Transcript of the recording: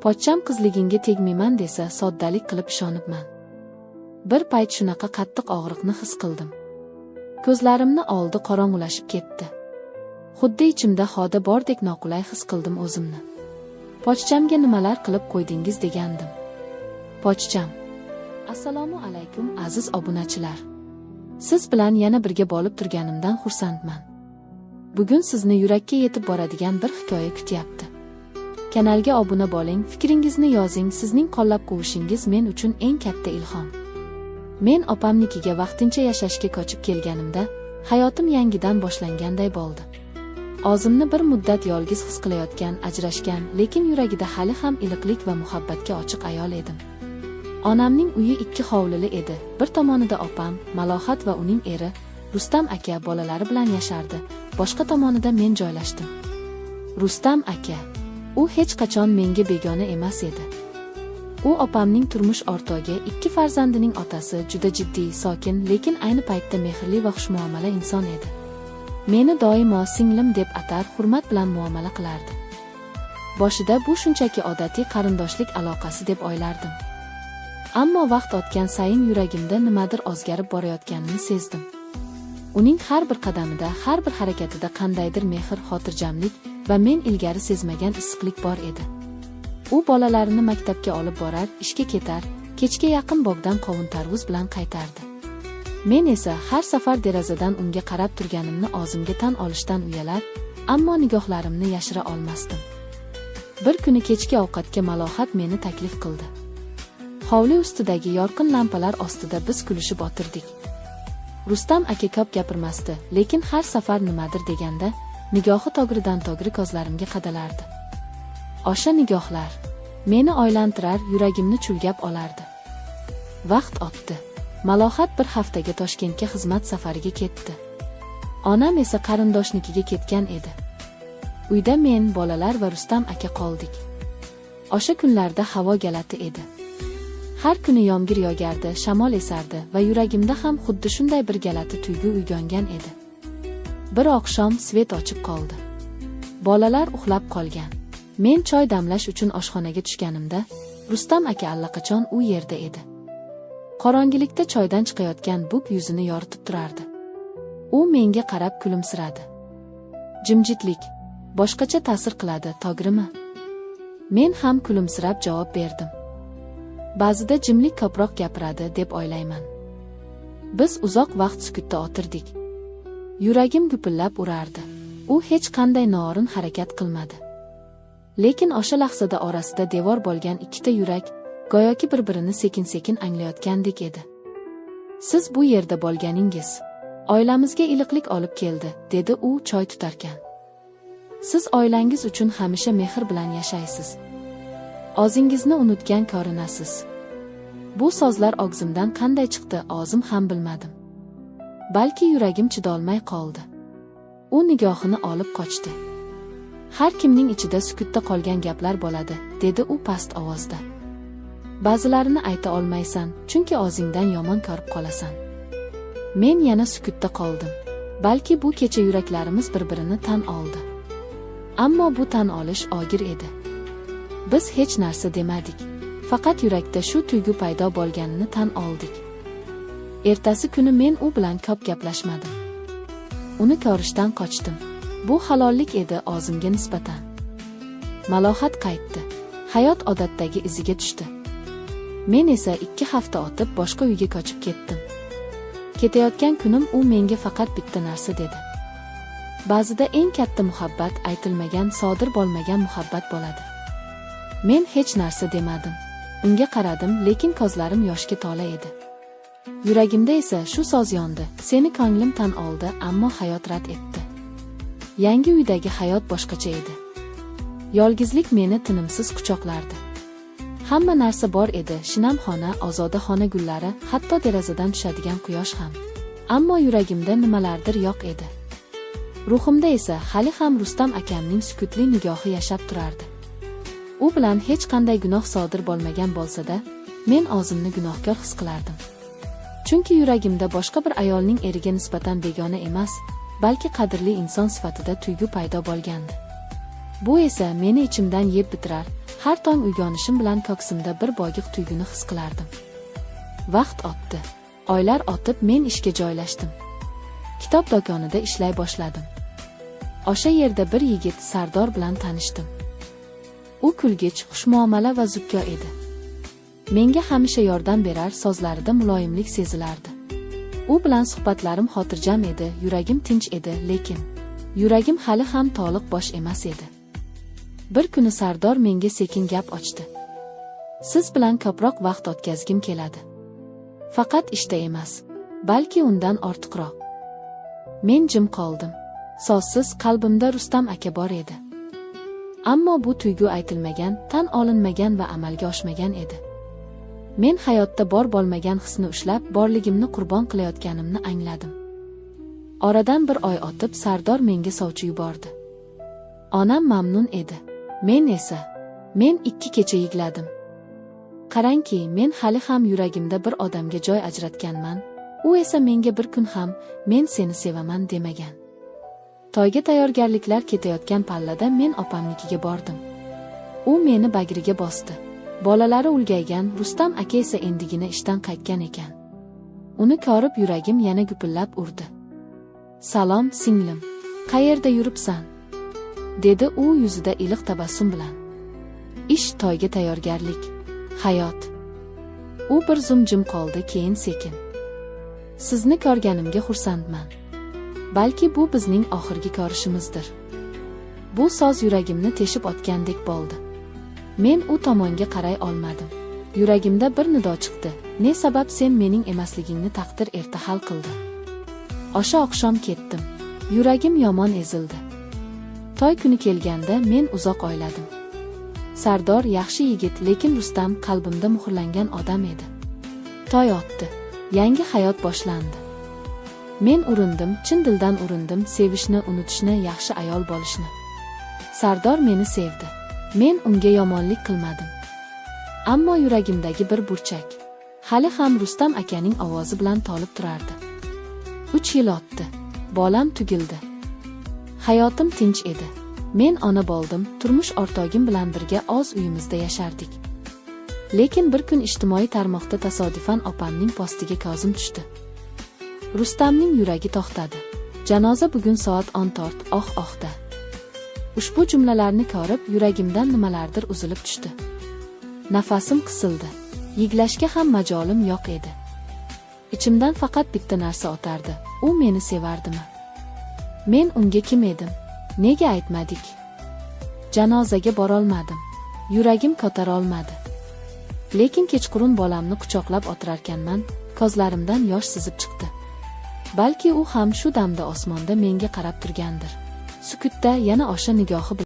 Pochcham qizligingga tegmayman desa soddalik qilib ishonibman. Bir payt shunaqa qattiq og'riqni his qildim. Ko'zlarimni oldi qorong'ulashib ketdi. Xuddi ichimda xoda bordek noqulay his qildim o'zimni. Pochchamga nimalar qilib qo'ydingiz degandim. Pochcham: Assalomu alaykum aziz obunachilar. Siz bilan yana birga bo'lib turganimdan xursandman. Bugun sizni yurakka yetib boradigan bir hikoya kutyapti. Kanalga obuna bo'ling, fikringizni yozing, sizning qo'llab-quvvatlashingiz men uchun eng katta ilhom. Men opamnikiga vaqtincha yashashga ko'chib kelganimda, hayotim yangidan boshlanganday bo'ldi. O'zimni bir muddat yolg'iz his qilayotgan, ajrashgan, lekin yuragida hali ham iliqlik va muhabbatga ochiq ayol edim. Onamning uyi 2 hovlili edi. Bir tomonida opam, Malohat va uning eri, Rustam aka bolalari bilan yashardi. Boshqa tomonida men joylashdim. Rustam aka, u hech qachon menga begona emas edi. U opamning turmush o'rtog'i, 2 farzandining otasi, juda jiddiy, sokin, lekin ayni paytda mehrli va xushmuomala inson edi. Meni doimo singlim deb atar, hurmat bilan muomala qilardi. Boshida bu shunchaki odatiy qarindoshlik aloqasi deb o'ylardim. Ammo vaqt o'tgan sayin yuragimda nimadir o'zgarib borayotganini sezdim. Uning har bir qadamida, har bir harakatida qandaydir mehr, xotirjamlik va men ilgari sezmagan issiqlik bor edi. U bolalarini maktabga olib borar, ishga ketar, kechga yaqin bog'dan qovun tarvuz bilan qaytardi. Men esa har safar derazadan unga qarab turganimni o'zimga tan olishdan uyalar, ammo nigohlarimni yashira olmasdim. Bir kuni kechki ovqatga Malohat meni taklif qildi. Hovli ustidagi yorqin lampalar ostida biz kulishib o'tirdik. Rustam aka ko'p gapirmasdi, lekin har safar nimadir deganda, nigohi tog'ridan tog'ri ko'zlarimga qadalardi. O'sha nigohlar meni oylantirar, yuragimni chulgab olardi. Vaqt o'tdi. Malohat bir haftaga Toshkentga xizmat safariga ketdi. Onam esa qarindoshnikiga ketgan edi. Uyda men, bolalar va Rustam aka qoldik. O'sha kunlarda havo galati edi. Har kuni yomg'ir yog'ardi, shamol esardi va yuragimda ham xuddi shunday bir galati tuyg'u uyg'ongan edi. Bir oqshom svet o'chib qoldi. Bolalar uxlab qolgan. Men choy damlash uchun oshxonaga tushganimda, Rustam aka allaqachon u yerda edi. Qorong'ilikda choydan chiqayotgan buk yuzini yoritib turardi. U menga qarab kulimsiradi. Jimjitlik boshqacha ta'sir qiladi, to'g'rimi? Men ham kulimsirab javob berdim. Ba'zida jimlik ko'proq gapiradi deb o'ylayman. Biz uzoq vaqt sukutda o'tirdik. Yuragim gupillab urardi. U hech qanday noo'rin harakat qilmadi. Lekin o'sha lahzada orasida devor bo'lgan 2 ta yurak go'yoki bir-birini sekin-sekin anglayotgandek edi. Siz bu yerda bo'lganingiz oilamizga iliqlik olib keldi, dedi u choy tutarkan. Siz oilangiz uchun hamisha mehr bilan yashaysiz. O'zingizni unutgan ko'rinasiz. Bu so'zlar og'zimdan qanday chiqdi, o'zim ham bilmadim. Balki yuragim chidolmay qoldi. U nigohini olib qochdi. Har kimning ichida sukutda qolgan gaplar bo'ladi, dedi u past ovozda. Ba'zilarini ayta olmaysan, chunki o'zingdan yomon ko'rib qolasan. Men yana sukutda qoldim. Balki bu kecha yuraklarimiz bir-birini tan oldi. Ammo bu tan olish og'ir edi. Biz hech narsa demadik. Faqat yurakda shu tuyg'u paydo bo'lganini tan oldik. Ertasi kuni men u bilan ko'p gaplashmadim. Uni ko'rishdan qochdim. Bu halollik edi o'zimga nisbatan. Malohat qaytdi. Hayot odatdagi iziga tushdi. Men esa 2 hafta o'tib boshqa uyga ko'chib ketdim. Ketayotgan kunim u menga faqat bitta narsa dedi. Ba'zida eng katta muhabbat aytilmagan, sodir bo'lmagan muhabbat bo'ladi. Men hech narsa demadim. Unga qaradim, lekin ko'zlarim yoshga to'la edi. Yuragimda esa shu so'z yondi. Seni ko'nglim tan oldi, ammo hayot rad etdi. Yangi uydagi hayot boshqacha edi. Yolg'izlik meni tinimsiz quchoqlardi. Hamma narsa bor edi, shinam xona, ozoda xona gullari, hatto derazadan tushadigan quyosh ham. Ammo yuragimda nimalardir yo'q edi. Ruhimda esa hali ham Rustam akamning sukutli nigohi yashab turardi. U bilan hech qanday gunoh sodir bo'lmagan bo'lsa-da, men o'zimni gunohkor his qilardim. Chunki yuragimda boshqa bir ayolning eriga nisbatan begona emas, balki qadrli inson sifatida tuyg'u paydo bo'lgandi. Bu esa meni ichimdan yeb bitirar, Har tong uyg'onishim bilan ko'ksimda bir boyqiq tuyg'uni his qilardim. Vaqt o'tdi. Oylar o'tib men ishga joylashdim. Kitob do'konida ishlay boshladim. O'sha yerda bir yigit Sardor bilan tanishdim. U kulgich, xushmuomala va zukko edi. Menga hamisha yordam berar, so'zlarida muloyimlik sezilardi. U bilan suhbatlarim xotirjam edi, yuragim tinch edi, lekin yuragim hali ham to'liq bosh emas edi. Bir kuni Sardor menga sekin gap ochdi. Siz bilan ko'proq vaqt o'tkazgim keladi. Faqat ishda emas, balki undan ortiqroq. Men jim qoldim. So'zsiz qalbimda Rustam aka bor edi. Ammo bu tuyg'u aytilmagan, tan olinmagan va amalga oshmagan edi. Men hayotda bor bo'lmagan hisni ushlab, borligimni qurbon qilayotganimni angladim. Oradan bir oy o'tib Sardor menga sovchi yubordi. Onam mamnun edi. Men 2 kecha yig'ladim. Qarangki, men hali ham yuragimda bir odamga joy ajratganman. U esa menga bir kun ham men seni sevaman demagan. To'yga tayyorgarliklar ketayotgan pallada men opamnikiga bordim. U meni bagriga bosdi. Bolalari ulgaygan, Rustam aka esa endigina ishdan qaytgan ekan. Uni ko'rib yuragim yana gupillab urdi. "Salom, singlim. Qayerda yuribsan?" dedi u yuzida iliq tabassum bilan. "Ish, to'yga tayyorgarlik, hayot." U bir zum jim qoldi, keyin sekin: "Sizni ko'rganimga xursandman. Balki bu bizning oxirgi ko'rishimizdir." Bu so'z yuragimni teshib o'tgandek bo'ldi. Men u tomonga qaray olmadim. Yuragimda bir nido chiqdi. "Ne sabab sen mening emasligingni taqdir erta hal qildi." O'sha oqshom ketdim. Yuragim yomon ezildi. To'y kuni kelganda men uzoq o'yladim. Sardor yaxshi yigit, lekin Rustam qalbimda muhrlangan odam edi. To'y o'tdi. Yangi hayot boshlandi. Men urindim, chin dildan urindim sevishni, unutishni, yaxshi ayol bo'lishni. Sardor meni sevdi. Men unga yomonlik qilmadim. Ammo yuragimdagi bir burchak hali ham Rustam akaning ovozi bilan to'lib turardi. 3 yil o'tdi. Bolam tugildi. Hayotim tinch edi. Men ona bo'ldim, turmush o'rtog'im bilan birga o'z uyimizda yashardik. Lekin bir kun ijtimoiy tarmoqda tasodifan opamning postiga ko'zim tushdi. Rustamning yuragi to'xtadi. Janoza bugun soat 14 da. Ushbu jumlalarni ko'rib yuragimdan nimalardir uzilib tushdi. Nafasim qisildi. Yig'lashga ham majolim yo'q edi. Ichimdan faqat bitta narsa o'tardi. U meni sevardimi? Men unga kim edim? Nega aytmadik? Janozaga borolmadim. Yuragim ko'tara olmadi. Lekin kechqurun bolamni quchoqlab o'tirarkanman, ko'zlarimdan yosh sizib chiqdi. Balki u ham shu damda osmonda menga qarab turgandir. Sukutda yana o'sha nigohi